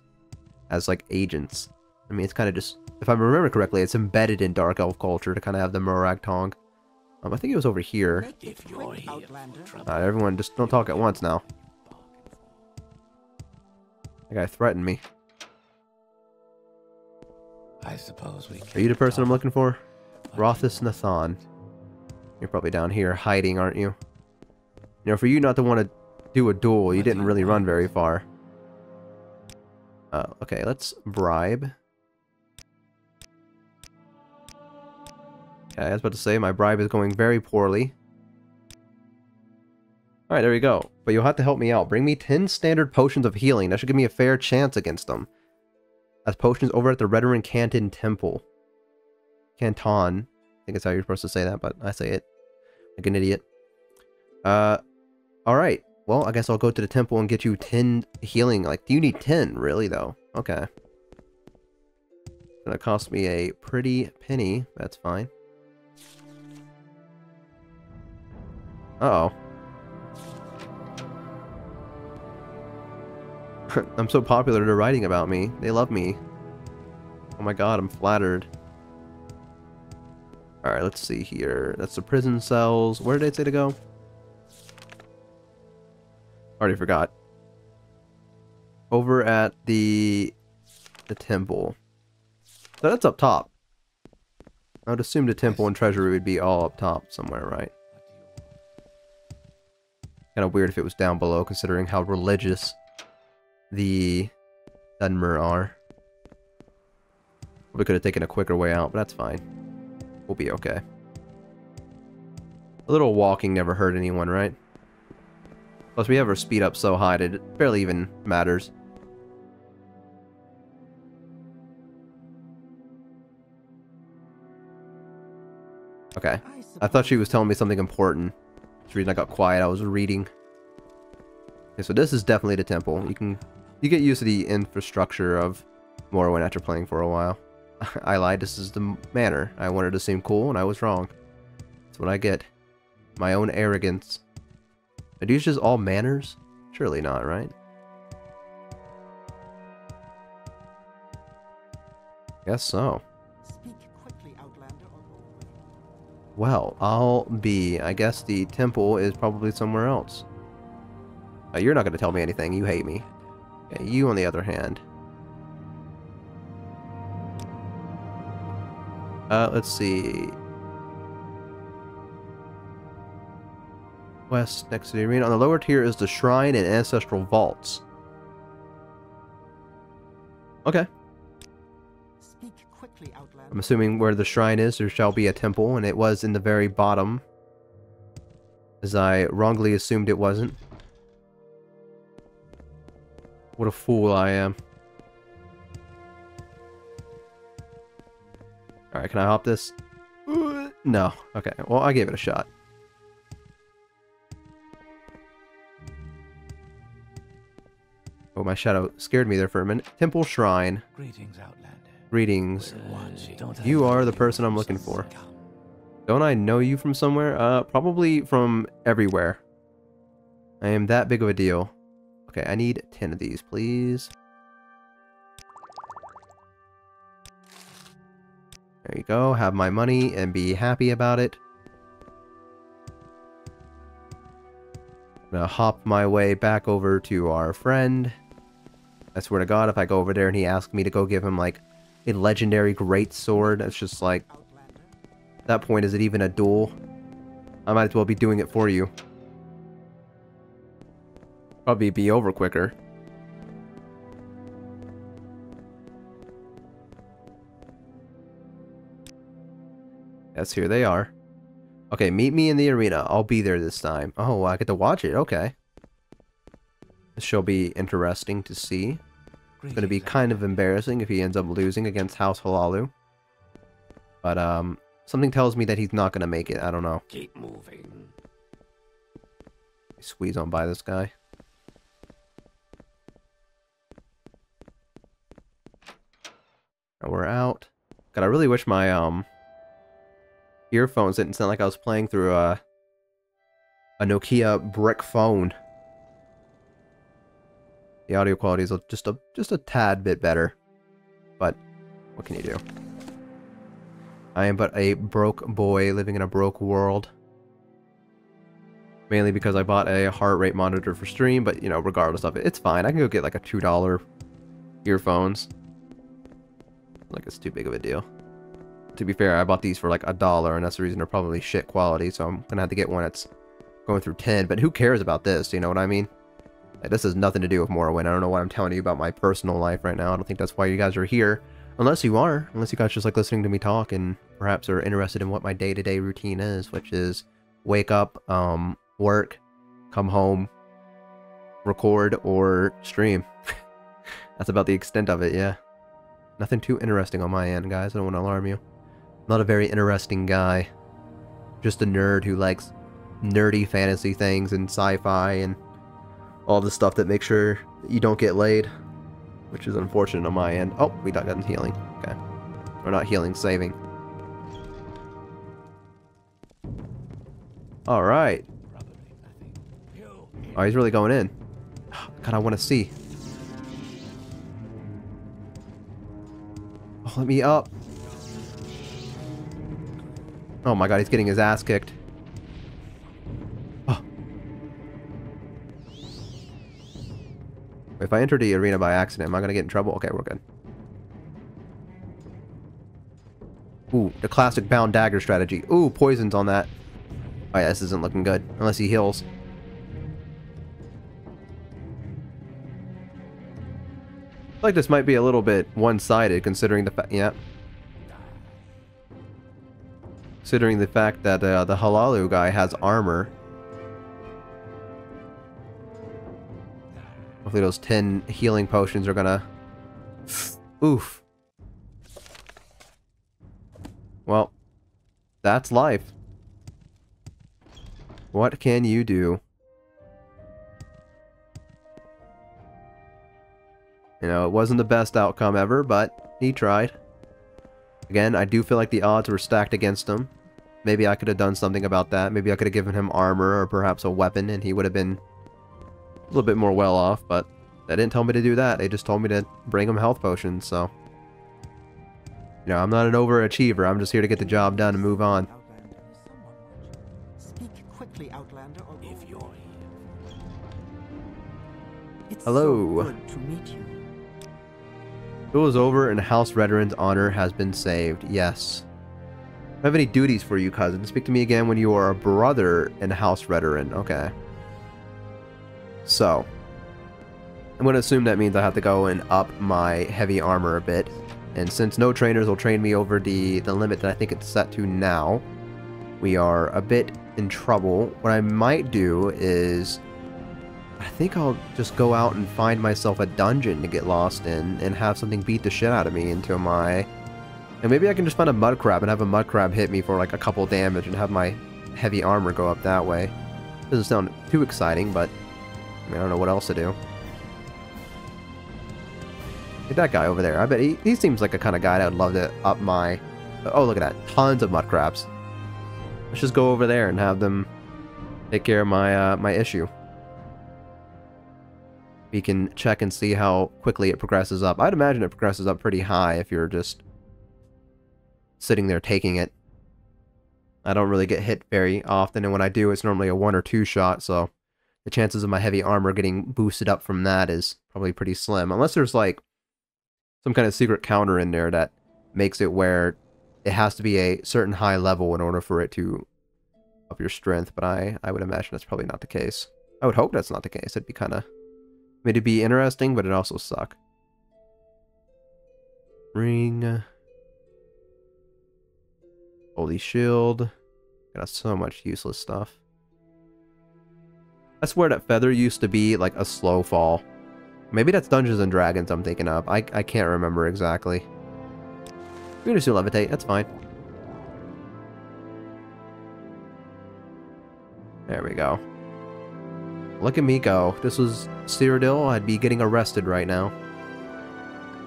as, like, agents. I mean, it's kind of just, if I remember correctly, it's embedded in Dark Elf culture to kind of have the Morag Tong. I think it was over here. If you're here for trouble, Everyone, just don't talk at once now. That guy threatened me. I suppose we Are you the person I'm looking for? Rothus Nathan. You're probably down here hiding, aren't you? You know, for you not to want to do a duel, you didn't really run very far. Okay, let's bribe. Okay, I was about to say, my bribe is going very poorly. Alright, there we go. But you'll have to help me out. Bring me 10 standard potions of healing. That should give me a fair chance against them. That's potions over at the Redoran Canton Temple. Canton. I think that's how you're supposed to say that, but I say it like an idiot. Alright. Well, I guess I'll go to the temple and get you 10 healing. Like, do you need 10, really, though? Okay. It's gonna cost me a pretty penny. That's fine. Uh-oh. I'm so popular, they're writing about me. They love me. Oh my god, I'm flattered. Alright, let's see here. That's the prison cells. Where did it say to go? Already forgot. Over at the temple. So that's up top. I would assume the temple and treasury would be all up top somewhere, right? Kind of weird if it was down below, considering how religious the Dunmer are. We could have taken a quicker way out, but that's fine. We'll be okay. A little walking never hurt anyone, right? Plus, we have our speed up so high that it barely even matters. Okay. I thought she was telling me something important. That's the reason I got quiet. I was reading. Okay, so this is definitely the temple. You get used to the infrastructure of Morrowind after playing for a while. I lied. This is the manor. I wanted to seem cool, and I was wrong. That's what I get. My own arrogance. Are these just all manors? Surely not, right? Guess so. Speak quickly, Outlander, or Well, I'll be. I guess the temple is probably somewhere else. You're not going to tell me anything. You hate me. Okay, you, on the other hand. Let's see. West, next to the arena. On the lower tier is the shrine and ancestral vaults. Okay. Speak quickly, Outlander. I'm assuming where the shrine is, there shall be a temple, and it was in the very bottom. As I wrongly assumed it wasn't. What a fool I am. Alright, can I hop this? No. Okay, well, I gave it a shot. Oh, my shadow scared me there for a minute. Temple Shrine. Greetings, Outlander. Greetings. Don't You are the person I'm looking for. Don't I know you from somewhere? Probably from everywhere. I am that big of a deal. Okay, I need 10 of these, please. There you go. Have my money and be happy about it. I'm gonna hop my way back over to our friend. I swear to God, if I go over there and he asks me to go give him, like, a legendary great sword, it's just like, at that point, is it even a duel? I might as well be doing it for you. Probably be over quicker. Yes, here they are. Okay, meet me in the arena. I'll be there this time. Oh, I get to watch it. Okay. This shall be interesting to see. It's going to be kind of embarrassing if he ends up losing against House Halalu. But, something tells me that he's not going to make it. I don't know. Keep moving. Squeeze on by this guy. We're out. God, I really wish my, earphones didn't sound like I was playing through a Nokia brick phone. The audio quality is just a tad bit better, but what can you do? I am but a broke boy living in a broke world. Mainly because I bought a heart rate monitor for stream, but you know, regardless of it, it's fine. I can go get like a $2 earphones. Like it's too big of a deal. to be fair, I bought these for like $1, and that's the reason they're probably shit quality, so I'm gonna have to get one that's going through 10, but who cares about this, you know what I mean? Like, this has nothing to do with Morrowind. I don't know what I'm telling you about my personal life right now. I don't think that's why you guys are here. Unless you are. Unless you guys just like listening to me talk and perhaps are interested in what my day-to-day routine is, which is wake up, work, come home, record, or stream. That's about the extent of it, yeah. Nothing too interesting on my end, guys. I don't want to alarm you. I'm not a very interesting guy. Just a nerd who likes nerdy fantasy things and sci-fi and all the stuff that makes sure you don't get laid. Which is unfortunate on my end. Oh, we got gotten healing. Okay. We're not healing, saving. Alright. Oh, he's really going in. God, I want to see. Oh, let me up. Oh my god, he's getting his ass kicked. Oh. If I enter the arena by accident, am I going to get in trouble? Okay, we're good. Ooh, the classic bound dagger strategy. Ooh, poison's on that. Oh yeah, this isn't looking good. Unless he heals. I feel like this might be a little bit one-sided considering the fact... Yeah. Considering the fact that the Hlaalu guy has armor. Hopefully those 10 healing potions are gonna... Oof. Well, that's life. What can you do? You know, it wasn't the best outcome ever, but he tried. Again, I do feel like the odds were stacked against him. Maybe I could have done something about that. Maybe I could have given him armor or perhaps a weapon and he would have been a little bit more well off, but they didn't tell me to do that. They just told me to bring him health potions, so... You know, I'm not an overachiever. I'm just here to get the job done and move on. Speak quickly, Outlander, or If you're here. it's Hello. so good to meet you. Duel is over and House Redoran's honor has been saved. Yes. I don't have any duties for you, cousin. Speak to me again when you are a brother in House Redoran. Okay. So. I'm going to assume that means I have to go and up my heavy armor a bit. And since no trainers will train me over the limit that I think it's set to now, we are a bit in trouble. What I might do is... I think I'll just go out and find myself a dungeon to get lost in and have something beat the shit out of me until my... And maybe I can just find a mud crab and have a mud crab hit me for like a couple damage and have my heavy armor go up that way. Doesn't sound too exciting, but I don't know what else to do. Hey, that guy over there. I bet he seems like a kind of guy that would love to up my... Oh, look at that. Tons of mud crabs. Let's just go over there and have them take care of my my issue. We can check and see how quickly it progresses up. I'd imagine it progresses up pretty high if you're just sitting there taking it. I don't really get hit very often, and when I do, it's normally a 1 or 2 shot, so the chances of my heavy armor getting boosted up from that is probably pretty slim. Unless there's like some kind of secret counter in there that makes it where it has to be a certain high level in order for it to up your strength, but I would imagine that's probably not the case. I would hope that's not the case. It'd be kind of... I mean, it'd be interesting, but it'd also suck. Ring. Holy shield. Got so much useless stuff. I swear that feather used to be like a slow fall. Maybe that's Dungeons and Dragons I'm thinking of. I can't remember exactly. We can just do levitate. That's fine. There we go. Look at me go. If this was Cyrodiil, I'd be getting arrested right now.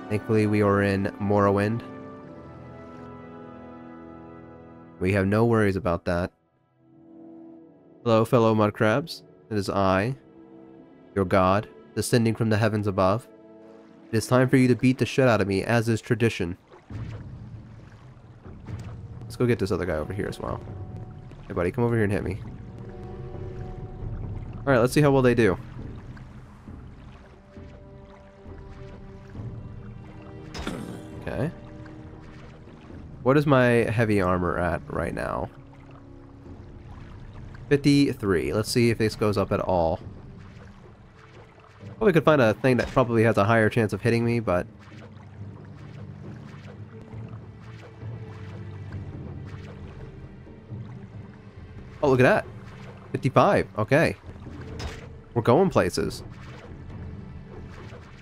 Thankfully, we are in Morrowind. We have no worries about that. Hello, fellow mud crabs. It is I, your god, descending from the heavens above. It is time for you to beat the shit out of me, as is tradition. Let's go get this other guy over here as well. Hey, buddy, come over here and hit me. Alright, let's see how well they do. Okay. What is my heavy armor at right now? 53. Let's see if this goes up at all. Probably could find a thing that probably has a higher chance of hitting me, but... Oh, look at that. 55. Okay. We're going places.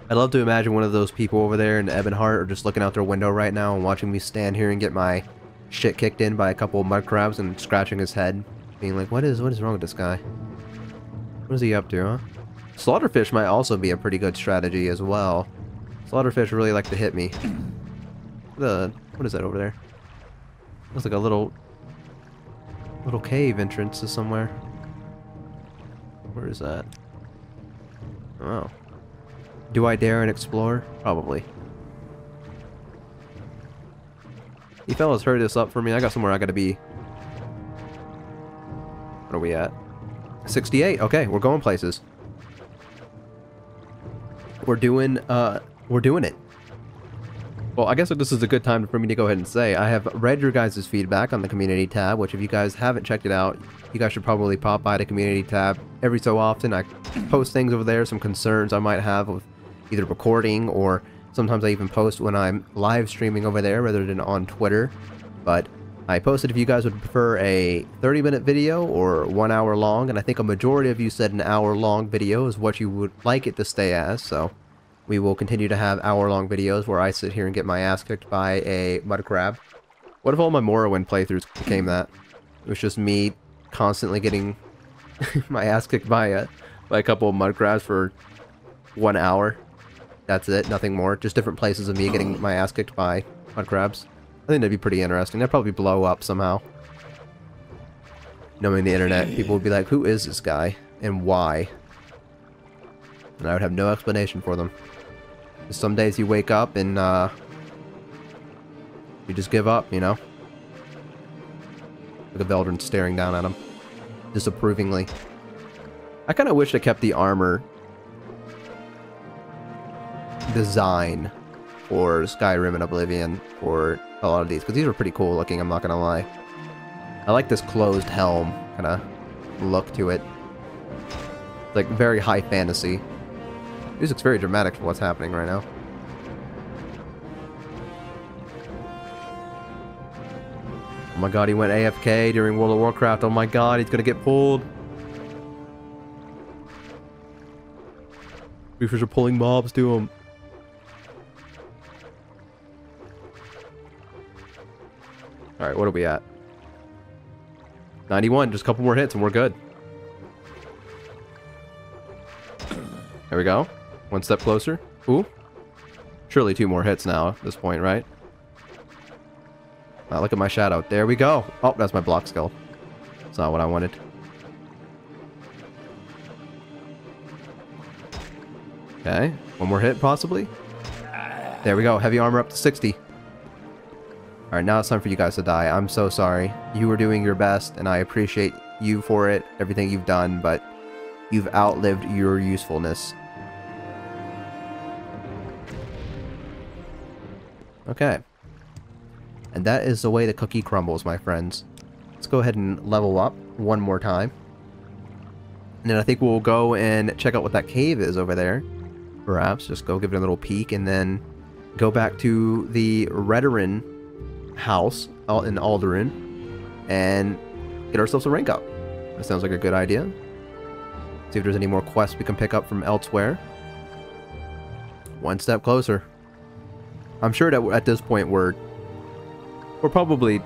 I'd love to imagine one of those people over there in Ebonheart are just looking out their window right now and watching me stand here and get my shit kicked in by a couple of mud crabs and scratching his head. Being like, what is wrong with this guy? What is he up to, huh? Slaughterfish might also be a pretty good strategy as well. Slaughterfish really like to hit me. What is that over there? Looks like a little cave entrance to somewhere. Where is that? Oh. Do I dare and explore? Probably. You fellas hurry this up for me. I got somewhere I gotta be. What are we at? 68. Okay, we're going places. We're doing it. Well, I guess this is a good time for me to go ahead and say I have read your guys' feedback on the community tab, which if you guys haven't checked it out, you guys should probably pop by the community tab every so often. I post things over there, some concerns I might have with either recording, or sometimes I even post when I'm live streaming over there rather than on Twitter. But I posted if you guys would prefer a 30-minute video or 1 hour long, and I think a majority of you said an hour-long video is what you would like it to stay as, so we will continue to have hour-long videos where I sit here and get my ass kicked by a mud crab. What if all my Morrowind playthroughs became that? It was just me constantly getting my ass kicked by a couple of mud crabs for 1 hour. That's it, nothing more. Just different places of me getting my ass kicked by mud crabs. I think that'd be pretty interesting. That'd probably blow up somehow. Knowing the internet, people would be like, who is this guy? And why? And I would have no explanation for them. Some days you wake up and you just give up, you know? Look at Veldrin staring down at him disapprovingly. I kind of wish they kept the armor design for Skyrim and Oblivion for a lot of these, because these are pretty cool looking, I'm not gonna lie. I like this closed helm kind of look to it. It's like very high fantasy. This looks very dramatic for what's happening right now. Oh my god, he went AFK during World of Warcraft. Oh my god, he's gonna get pulled. Reefers are pulling mobs to him. Alright, what are we at? 91, just a couple more hits and we're good. There we go. One step closer. Ooh. Surely 2 more hits now at this point, right? Look at my shadow. There we go. Oh, that's my block skill. That's not what I wanted. Okay. One more hit, possibly. There we go. Heavy armor up to 60. Alright, now it's time for you guys to die. I'm so sorry. You were doing your best, and I appreciate you for it, everything you've done, but you've outlived your usefulness. Okay. And that is the way the cookie crumbles, my friends. Let's go ahead and level up one more time. And then I think we'll go and check out what that cave is over there. Perhaps just go give it a little peek and then go back to the Redoran house out in Alderaan and get ourselves a rank up. That sounds like a good idea. See if there's any more quests we can pick up from elsewhere. One step closer. I'm sure that at this point we're probably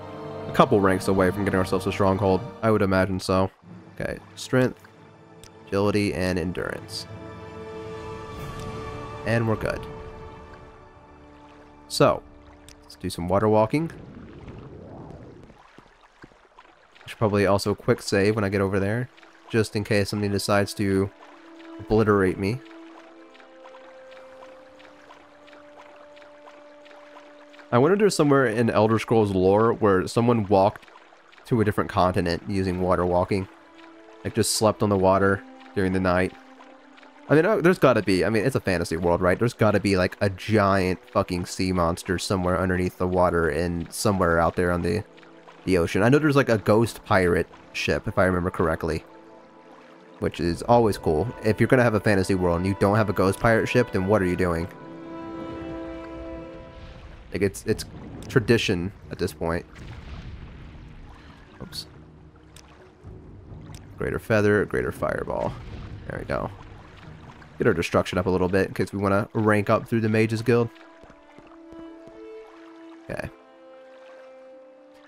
a couple ranks away from getting ourselves a stronghold. I would imagine so. Okay, strength, agility, and endurance. And we're good. So, let's do some water walking. Should probably also quick save when I get over there, just in case something decides to obliterate me. I wonder if there's somewhere in Elder Scrolls lore where someone walked to a different continent using water walking. Like just slept on the water during the night. I mean, there's gotta be, I mean, it's a fantasy world, right? There's gotta be, like, a giant fucking sea monster somewhere underneath the water and somewhere out there on the ocean. I know there's, like, a ghost pirate ship, if I remember correctly. Which is always cool. If you're gonna have a fantasy world and you don't have a ghost pirate ship, then what are you doing? Like, it's tradition at this point. Oops. Greater feather, greater fireball. There we go. Get our destruction up a little bit in case we want to rank up through the Mages Guild. Okay.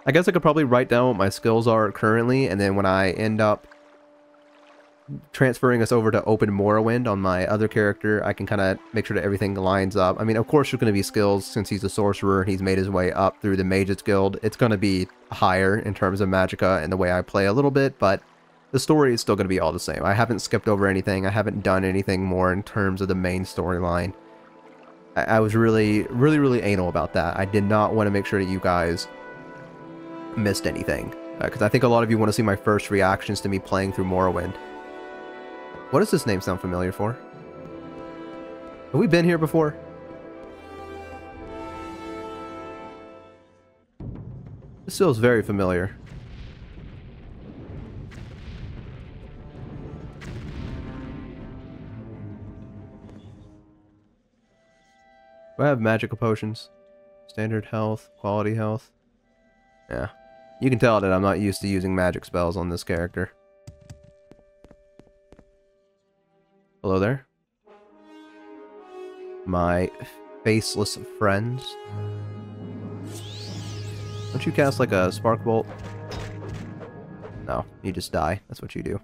I guess I could probably write down what my skills are currently, and then when I end up transferring us over to Open Morrowind on my other character, I can kind of make sure that everything lines up. I mean, of course there's going to be skills, since he's a sorcerer and he's made his way up through the Mages Guild. It's going to be higher in terms of magicka and the way I play a little bit, but the story is still going to be all the same. I haven't skipped over anything. I haven't done anything more in terms of the main storyline. I was really anal about that. I did not want to make sure that you guys missed anything. Because I think a lot of you want to see my first reactions to me playing through Morrowind. What does this name sound familiar for? Have we been here before? This feels very familiar. Do I have magical potions? Standard health, quality health. Yeah. You can tell that I'm not used to using magic spells on this character. Hello there. My faceless friends. Don't you cast like a spark bolt? No, you just die. That's what you do.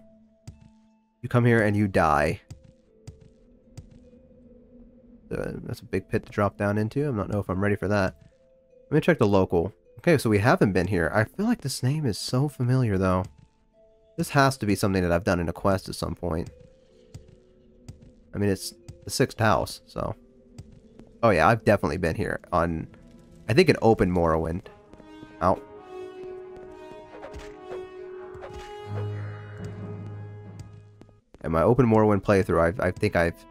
You come here and you die. That's a big pit to drop down into. I don't know if I'm ready for that. Let me check the local. Okay, so we haven't been here. I feel like this name is so familiar, though. This has to be something that I've done in a quest at some point. I mean, it's the 6th house, so... Oh yeah, I've definitely been here on... I think an Open Morrowind. Ow. In my Open Morrowind playthrough, I think I've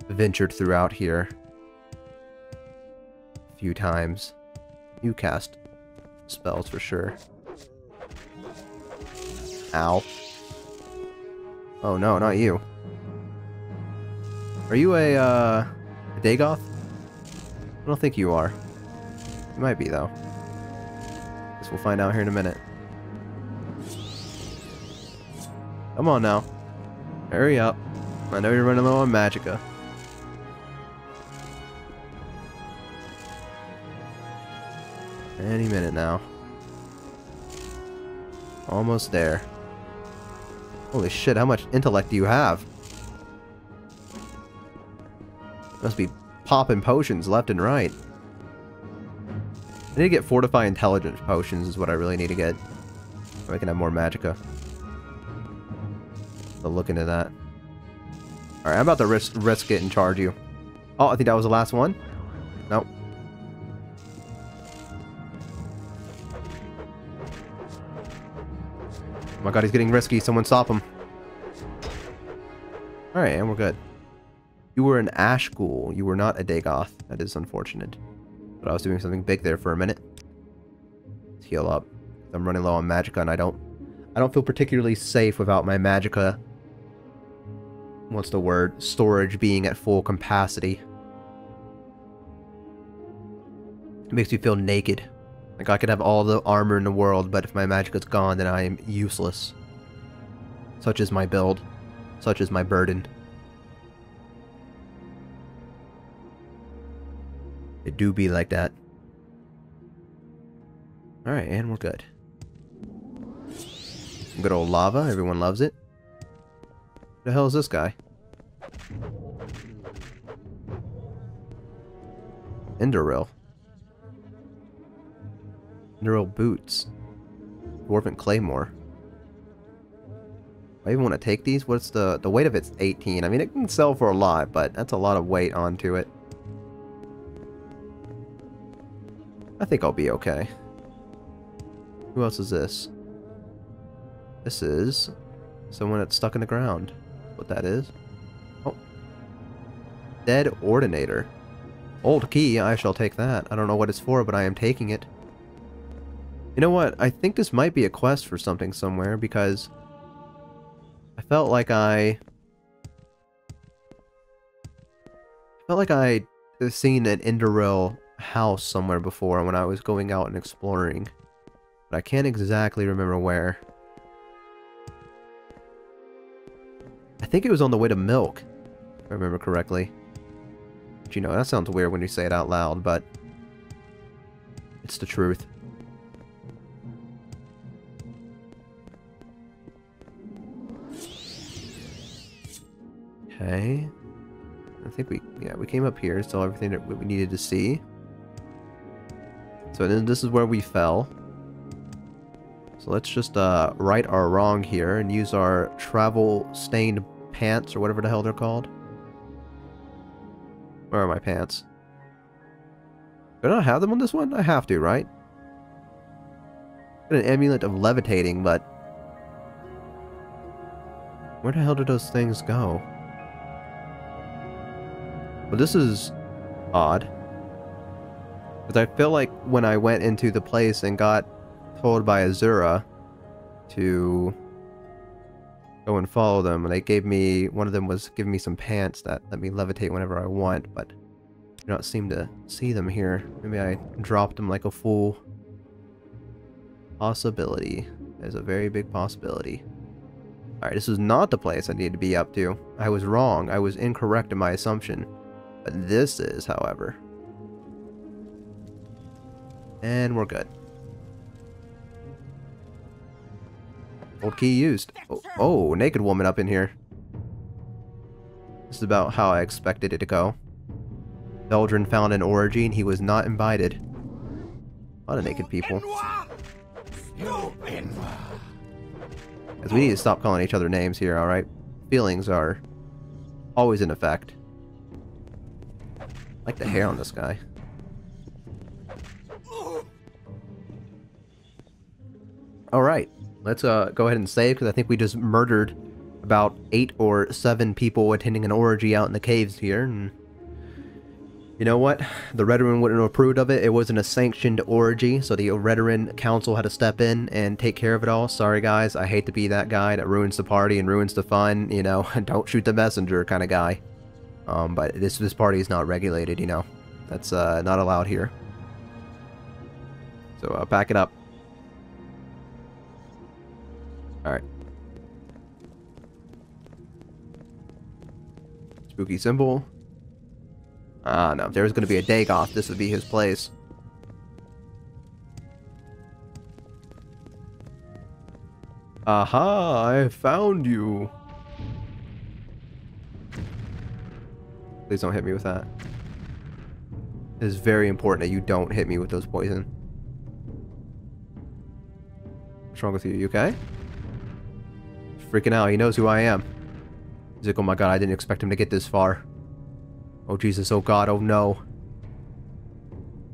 ventured throughout here a few times. You cast spells for sure. Ow. Oh no, not you. Are you a Dagoth? I don't think you are. You might be though. Guess we'll find out here in a minute. Come on now. Hurry up. I know you're running low on magicka. Any minute now. Almost there. Holy shit, how much intellect do you have? Must be popping potions left and right. I need to get Fortify Intelligence potions is what I really need to get. So I can have more magicka. So look into that. Alright, I'm about to risk it and charge you. Oh, I think that was the last one? Nope. Oh my god, he's getting risky. Someone stop him. Alright, and we're good. You were an Ashghoul. You were not a Dagoth. That is unfortunate. But I was doing something big there for a minute. Let's heal up. I'm running low on magicka and I don't feel particularly safe without my magicka. What's the word? Storage being at full capacity. It makes me feel naked. Like I could have all the armor in the world, but if my magicka's gone, then I am useless. Such is my build. Such is my burden. It do be like that. Alright, and we're good. Good old lava, everyone loves it. Who the hell is this guy? Enderil. Enderil boots. Dwarven claymore. I even want to take these? What's the weight of it's 18. I mean, it can sell for a lot, but that's a lot of weight onto it. I think I'll be okay. Who else is this? This is someone that's stuck in the ground. What that is. Dead Ordinator. Old key, I shall take that. I don't know what it's for, but I am taking it. You know what? I think this might be a quest for something somewhere, because I felt like I seen an Indoril house somewhere before when I was going out and exploring. But I can't exactly remember where. I think it was on the way to Milk, if I remember correctly. But you know, that sounds weird when you say it out loud, but it's the truth. Okay. I think we came up here, saw everything that we needed to see. So then this is where we fell. So let's just right our wrong here and use our travel stained pants or whatever the hell they're called. Where are my pants? Do I not have them on this one? I have to, right? Got an amulet of levitating, but where the hell did those things go? Well, this is odd. Because I feel like when I went into the place and got told by Azura to go and follow them, and they gave me, one of them was giving me some pants that let me levitate whenever I want, but I do not seem to see them here. Maybe I dropped them like a fool. Possibility. There's a very big possibility. Alright, this is not the place I need to be up to. I was wrong. I was incorrect in my assumption. But this is, however. And we're good. Old key used. Oh, naked woman up in here. This is about how I expected it to go. Veldrin found an orgy and he was not invited. A lot of naked people. As we need to stop calling each other names here, alright? Feelings are always in effect. I like the hair on this guy. Alright, let's go ahead and save, because I think we just murdered about 8 or 7 people attending an orgy out in the caves here, and you know what? The Redoran wouldn't have approved of it. It wasn't a sanctioned orgy, so the Redoran Council had to step in and take care of it all. Sorry guys, I hate to be that guy that ruins the party and ruins the fun, you know, don't shoot the messenger kind of guy. But this party is not regulated, you know. That's not allowed here. So pack it up. Alright. Spooky symbol. Ah, no. If there was going to be a Dagoth, this would be his place. Aha! I found you! Please don't hit me with that. It is very important that you don't hit me with those poison. What's wrong with you? You okay? He's freaking out. He knows who I am. He's like, oh my god, I didn't expect him to get this far. Oh Jesus, oh god, oh no.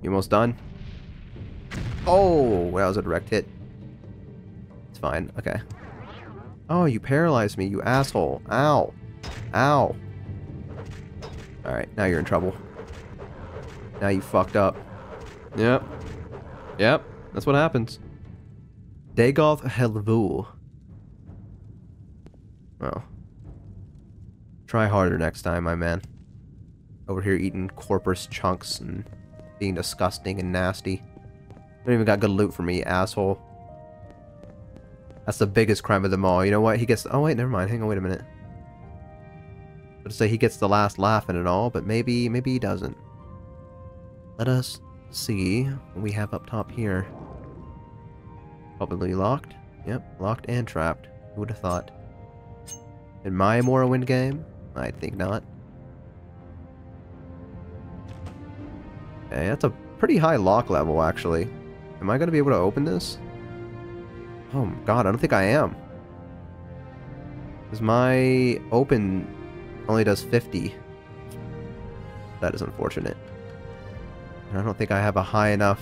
You almost done? Oh, that was a direct hit. It's fine, okay. Oh, you paralyzed me, you asshole. Ow. Ow. Alright, now you're in trouble. Now you fucked up. Yep. Yep, that's what happens. Dagoth Helvu. Well. Try harder next time, my man. Over here eating corpus chunks and being disgusting and nasty. Don't even got good loot for me, asshole. That's the biggest crime of them all. You know what? He gets... Oh, wait, never mind. Hang on, wait a minute. Let's say he gets the last laugh in it all, but maybe he doesn't. Let us see what we have up top here. Probably locked. Yep, locked and trapped. Who would have thought? In my Morrowind game? I think not. Okay, that's a pretty high lock level, actually. Am I going to be able to open this? Oh god, I don't think I am. Because my open only does 50. That is unfortunate. And I don't think I have a high enough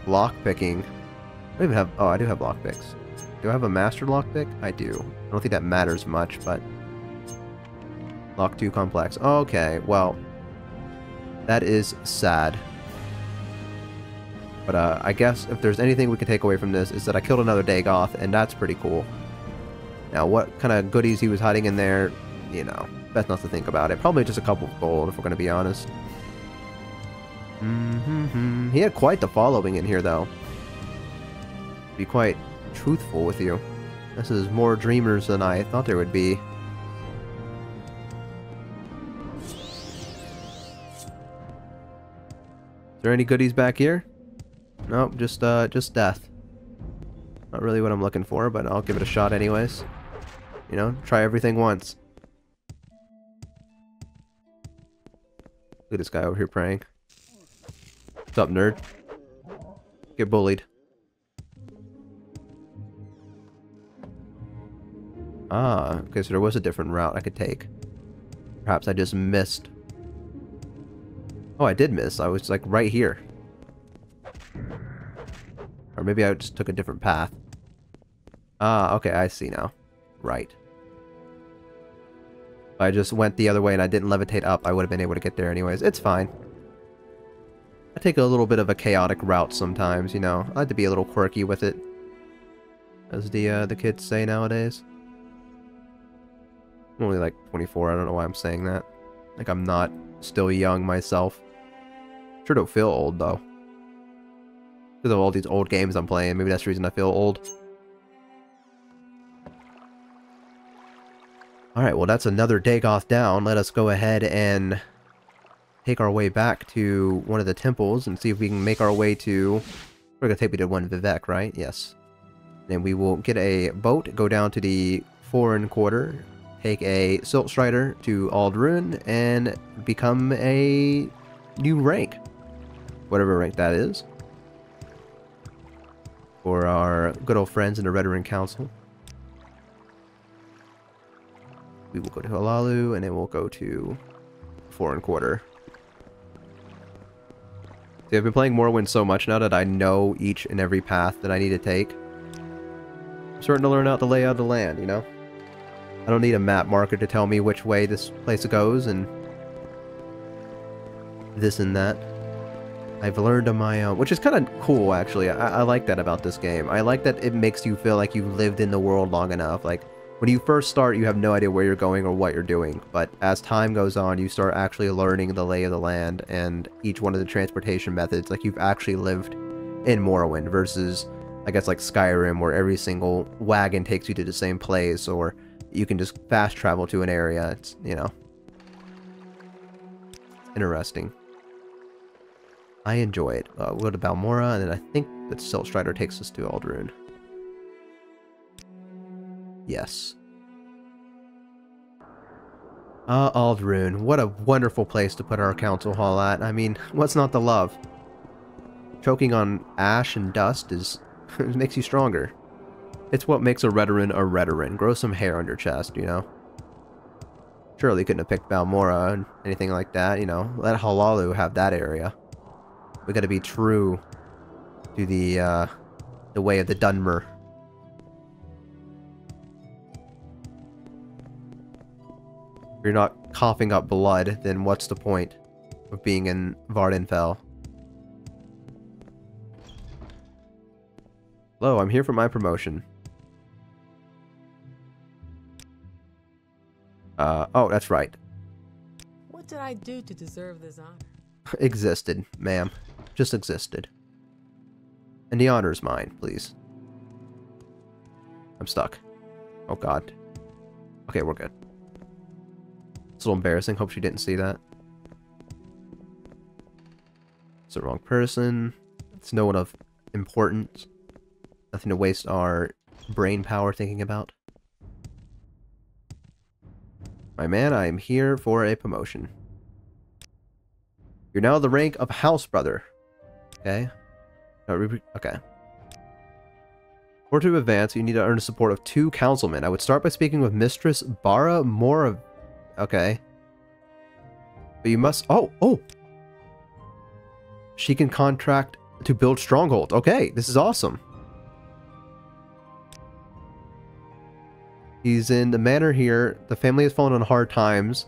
lock picking. I don't even have... Oh, I do have lock picks. Do I have a master lock pick? I do. I don't think that matters much, but... Lock 2 complex. Okay, well... That is sad. But I guess if there's anything we can take away from this is that I killed another Dagoth, and that's pretty cool. Now, what kind of goodies he was hiding in there, you know, best not to think about it. Probably just a couple of gold, if we're going to be honest. He had quite the following in here, though. To be quite truthful with you. This is more dreamers than I thought there would be. Is there any goodies back here? Nope, just death. Not really what I'm looking for, but I'll give it a shot anyways. You know, try everything once. Look at this guy over here praying. What's up, nerd? Get bullied. Ah, okay, so there was a different route I could take. Perhaps I just missed. Oh, I did miss. I was like right here. Or maybe I just took a different path. Ah, okay, I see now. Right. If I just went the other way and I didn't levitate up, I would have been able to get there anyways. It's fine. I take a little bit of a chaotic route sometimes, you know. I like to be a little quirky with it. As the kids say nowadays. I'm only like 24, I don't know why I'm saying that. Like I'm not still young myself. Sure don't feel old though. Because of all these old games I'm playing, maybe that's the reason I feel old. Alright, well that's another Dagoth down. Let us go ahead and take our way back to one of the temples and see if we can make our way to... We're going to take me to one Vivec, right? Yes. Then we will get a boat, go down to the Foreign Quarter, take a Silt Strider to Ald'ruhn, and become a new rank. Whatever rank that is. For our good old friends in the Red Ring Council. We will go to Hlaalu, and then we'll go to Foreign Quarter. See, I've been playing Morrowind so much now that I know each and every path that I need to take. I'm starting to learn out the layout of the land, you know? I don't need a map marker to tell me which way this place goes, and this and that. I've learned on my own, which is kind of cool, actually. I like that about this game. I like that it makes you feel like you've lived in the world long enough. Like, when you first start, you have no idea where you're going or what you're doing. But as time goes on, you start actually learning the lay of the land and each one of the transportation methods. Like, you've actually lived in Morrowind versus, I guess, like Skyrim, where every single wagon takes you to the same place, or you can just fast travel to an area. It's, you know, interesting. I enjoy it. We'll go to Balmora, and then I think that Silt Strider takes us to Ald'ruhn. Yes. Ald'ruhn. What a wonderful place to put our council hall at. I mean, what's not to love? Choking on ash and dust is it makes you stronger. It's what makes a Redoran a Redoran. Grow some hair on your chest, you know? Surely couldn't have picked Balmora and anything like that, you know? Let Hlaalu have that area. We gotta be true to the way of the Dunmer. If you're not coughing up blood, then what's the point of being in Vvardenfell? Hello, I'm here for my promotion. Oh, that's right. What did I do to deserve this honor? Existed, ma'am. Just existed. And the honor's mine, please. I'm stuck. Oh god. Okay, we're good. It's a little embarrassing. Hope she didn't see that. It's the wrong person. It's no one of importance. Nothing to waste our brain power thinking about. My man, I am here for a promotion. You're now the rank of House Brother. Okay. Okay. Or to advance, you need to earn the support of 2 councilmen. I would start by speaking with Mistress Bara Mora. Okay. But you must... Oh! She can contract to build strongholds. Okay, this is awesome. He's in the manor here. The family has fallen on hard times.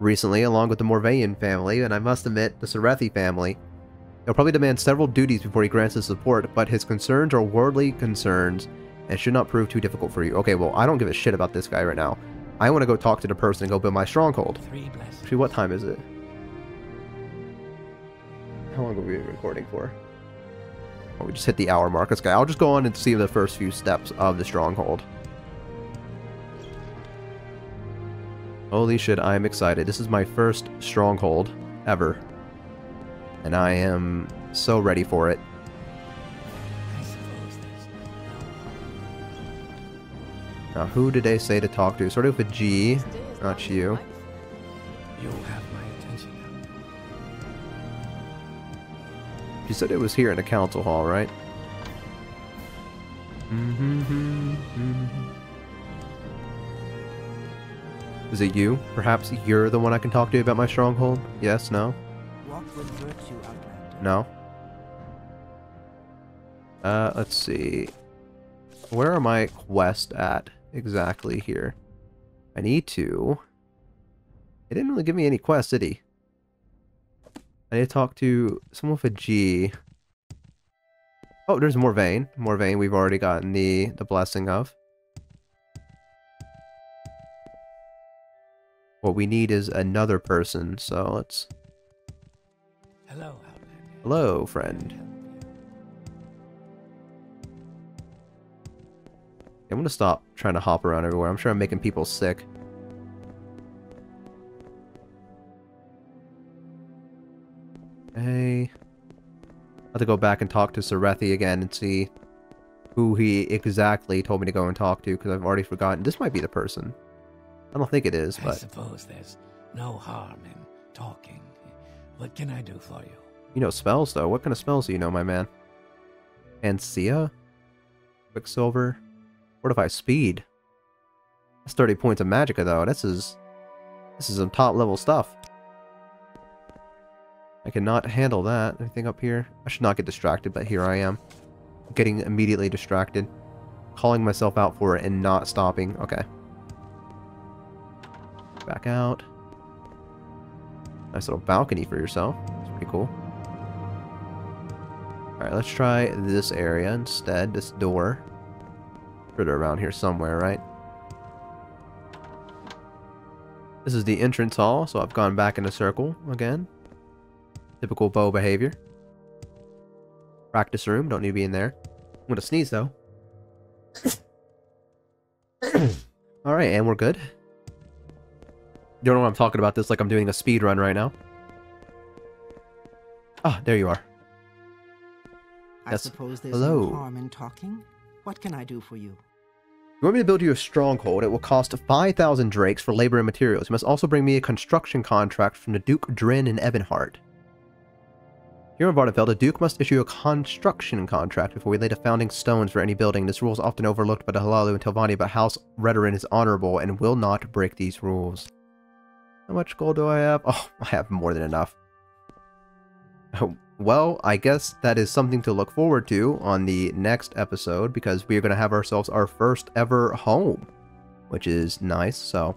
recently, along with the Morvayan family, and I must admit, the Serethi family. He'll probably demand several duties before he grants his support, but his concerns are worldly concerns and should not prove too difficult for you. Okay, well, I don't give a shit about this guy right now. I want to go talk to the person and go build my stronghold. 3 blessings. Actually, what time is it? How long have we been recording for? Oh, we just hit the hour mark. Okay, I'll just go on and see the first few steps of the stronghold. Holy shit, I am excited. This is my first stronghold ever. And I am so ready for it. I suppose there's Now, who did they say to talk to? Sort of with a G, This day is not not you. delightful. you have my attention now. She said it was here in the council hall, right? Is it you? Perhaps you're the one I can talk to about my stronghold? Yes, no? Walk with virtue, Outlander. No? Let's see. Where are my quests at exactly here? I need to... He didn't really give me any quests, did he? I need to talk to someone with a G. Oh, there's Morvayn. Morvayn we've already gotten the blessing of. What we need is another person, so let's... Hello, Outlander. Hello, friend. I'm gonna stop trying to hop around everywhere. I'm sure I'm making people sick. Okay. I'll have to go back and talk to Serethi again and see who he exactly told me to go and talk to, because I've already forgotten. This might be the person. I don't think it is, I but... suppose there's no harm in talking. What can I do for you? You know spells, though. What kind of spells do you know, my man? Ancia? Quicksilver? Fortify Speed? That's 30 points of magicka, though. This is some top-level stuff. I cannot handle that. Anything up here? I should not get distracted, but here I am. Getting immediately distracted. Calling myself out for it and not stopping. Okay. Back out. Nice little balcony for yourself. That's pretty cool. Alright, let's try this area instead. This door. Sure they're around here somewhere, right? This is the entrance hall, so I've gone back in a circle again. Typical bow behavior. Practice room, don't need to be in there. I'm gonna sneeze though. Alright, and we're good. You don't know what I'm talking about this like I'm doing a speed run right now. Ah, there you are. I Yes. suppose there's Hello. no harm in talking. What can I do for you? You want me to build you a stronghold? It will cost 5,000 drakes for labor and materials. You must also bring me a construction contract from the Duke Drin and Ebonheart. Here in Vardenfell, the Duke must issue a construction contract before we lay the founding stones for any building. This rule is often overlooked by the Halalu and Telvanni, but House Redoran is honorable and will not break these rules. How much gold do I have? Oh, I have more than enough. Oh, well, I guess that is something to look forward to on the next episode, because we are going to have ourselves our first ever home, which is nice. So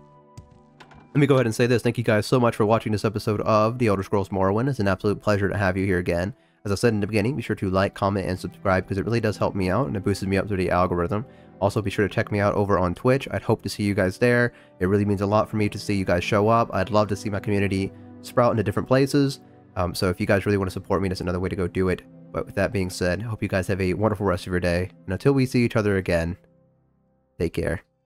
let me go ahead and say this. Thank you guys so much for watching this episode of The Elder Scrolls Morrowind. It's an absolute pleasure to have you here again. As I said in the beginning, be sure to like, comment, and subscribe, because it really does help me out and it boosts me up through the algorithm. Also, be sure to check me out over on Twitch. I'd hope to see you guys there. It really means a lot for me to see you guys show up. I'd love to see my community sprout into different places. So if you guys really want to support me, that's another way to go do it. But with that being said, I hope you guys have a wonderful rest of your day. And until we see each other again, take care.